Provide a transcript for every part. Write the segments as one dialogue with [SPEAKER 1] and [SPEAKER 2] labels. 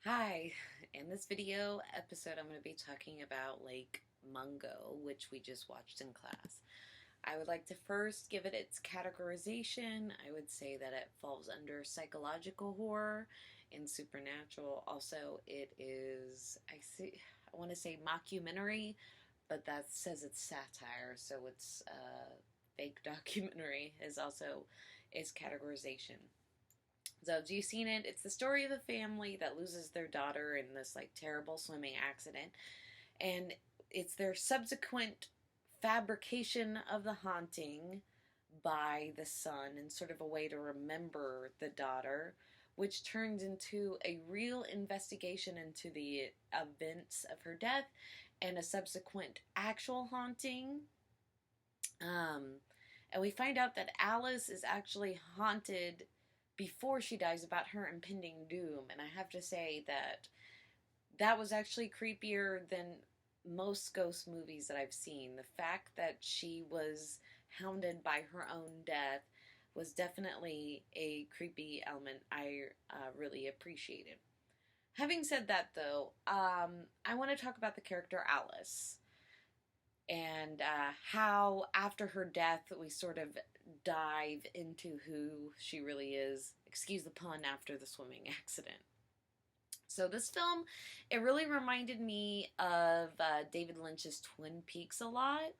[SPEAKER 1] Hi, in this video episode I'm going to be talking about Lake Mungo, which we just watched in class. I would like to first give it its categorization. I would say that it falls under psychological horror and supernatural. Also, it is, I want to say mockumentary, but that says it's satire, so it's fake documentary is also its categorization. So, have you seen it? It's the story of a family that loses their daughter in this terrible swimming accident, and it's their subsequent fabrication of the haunting by the son and sort of a way to remember the daughter, which turns into a real investigation into the events of her death and a subsequent actual haunting. And we find out that Alice is actually haunted before she dies about her impending doom. And I have to say that that was actually creepier than most ghost movies that I've seen. The fact that she was hounded by her own death was definitely a creepy element I really appreciated. Having said that, though, I want to talk about the character Alice and how after her death we sort of dive into who she really is. Excuse the pun, after the swimming accident. So this film, it really reminded me of David Lynch's Twin Peaks a lot.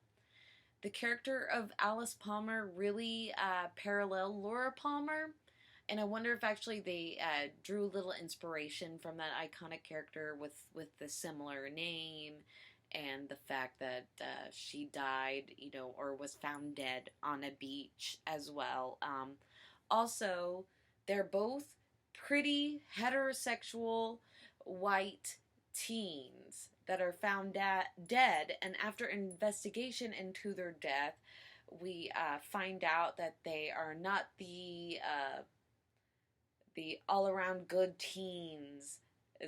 [SPEAKER 1] The character of Alice Palmer really paralleled Laura Palmer, and I wonder if actually they drew a little inspiration from that iconic character with the similar name and the fact that she died, or was found dead on a beach as well. Also, they're both pretty heterosexual white teens that are found dead, and after investigation into their death, we find out that they are not the all-around good teens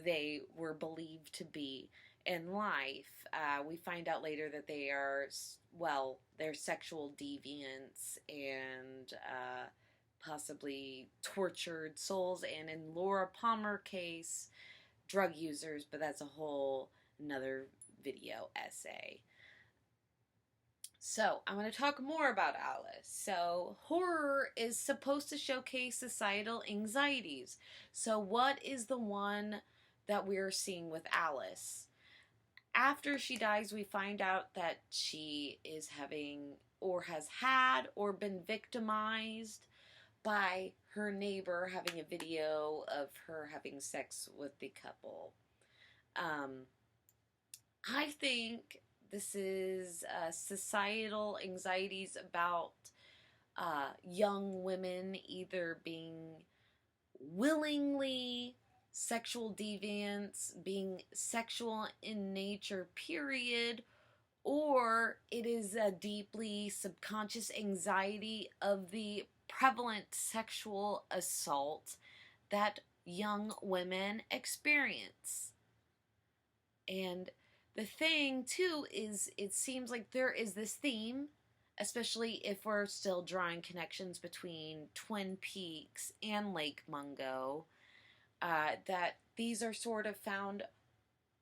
[SPEAKER 1] they were believed to be in life. We find out later that they are, well, they're sexual deviants and possibly tortured souls, and in Laura Palmer case, drug users, but that's a whole another video essay. So, I want to talk more about Alice. So, horror is supposed to showcase societal anxieties. So, what is the one that we're seeing with Alice? After she dies, we find out that she is having, or has had, or been victimized by her neighbor having a video of her having sex with the couple. I think this is societal anxieties about young women either being willingly sexual deviants, being sexual in nature, period, or it is a deeply subconscious anxiety of the prevalent sexual assault that young women experience. And the thing, too, is it seems like there is this theme, especially if we're still drawing connections between Twin Peaks and Lake Mungo, that these are sort of found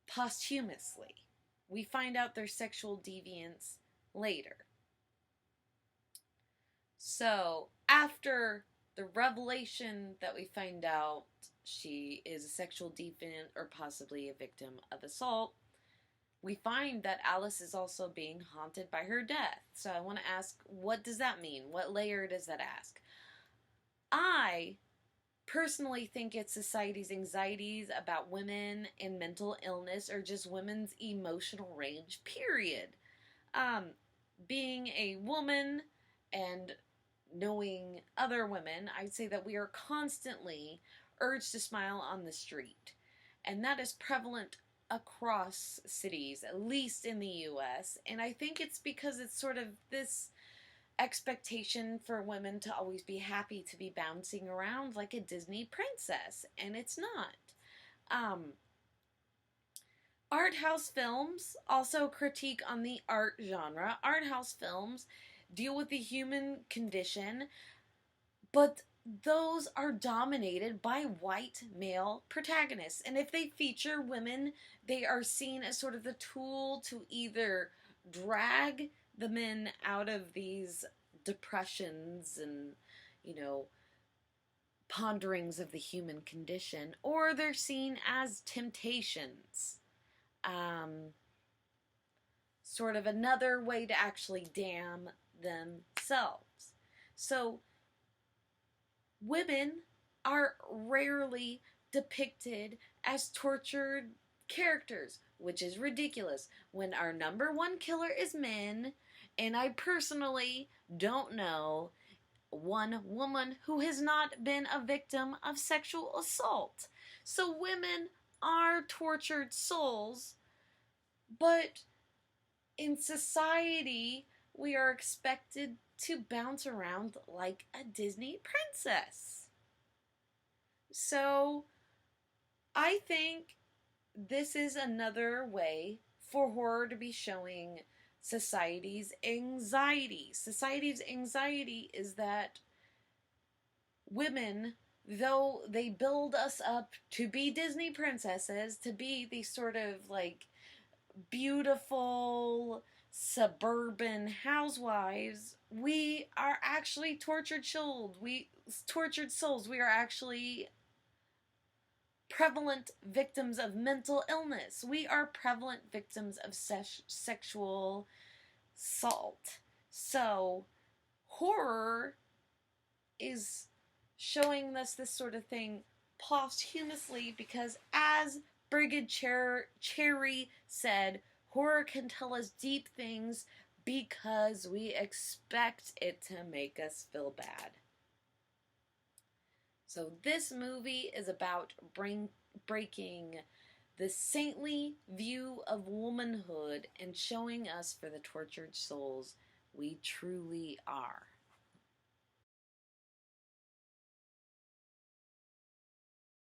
[SPEAKER 1] posthumously. We find out their sexual deviance later. So, after the revelation that we find out she is a sexual deviant or possibly a victim of assault, we find that Alice is also being haunted by her death. So I want to ask, what does that mean? What layer does that ask? I personally think it's society's anxieties about women and mental illness, or just women's emotional range, period. Being a woman and knowing other women, I'd say that we are constantly urged to smile on the street. And that is prevalent across cities, at least in the US. And I think it's because it's sort of this expectation for women to always be happy to be bouncing around like a Disney princess. And it's not. Art house films also critique on the art genre. Art house films deal with the human condition, but those are dominated by white male protagonists. And if they feature women, they are seen as sort of the tool to either drag the men out of these depressions and, ponderings of the human condition, or they're seen as temptations. Sort of another way to actually damn themselves. So, women are rarely depicted as tortured characters, which is ridiculous. When our number one killer is men, and I personally don't know one woman who has not been a victim of sexual assault. So women are tortured souls, but in society, we are expected to bounce around like a Disney princess. So, I think this is another way for horror to be showing society's anxiety. Society's anxiety is that women, though they build us up to be Disney princesses, to be these sort of like beautiful suburban housewives, we are actually tortured souls. We are actually prevalent victims of mental illness. We are prevalent victims of sexual assault. So, horror is showing us this sort of thing posthumously because, as Brigid Cherry said, horror can tell us deep things because we expect it to make us feel bad. So this movie is about breaking the saintly view of womanhood and showing us for the tortured souls we truly are.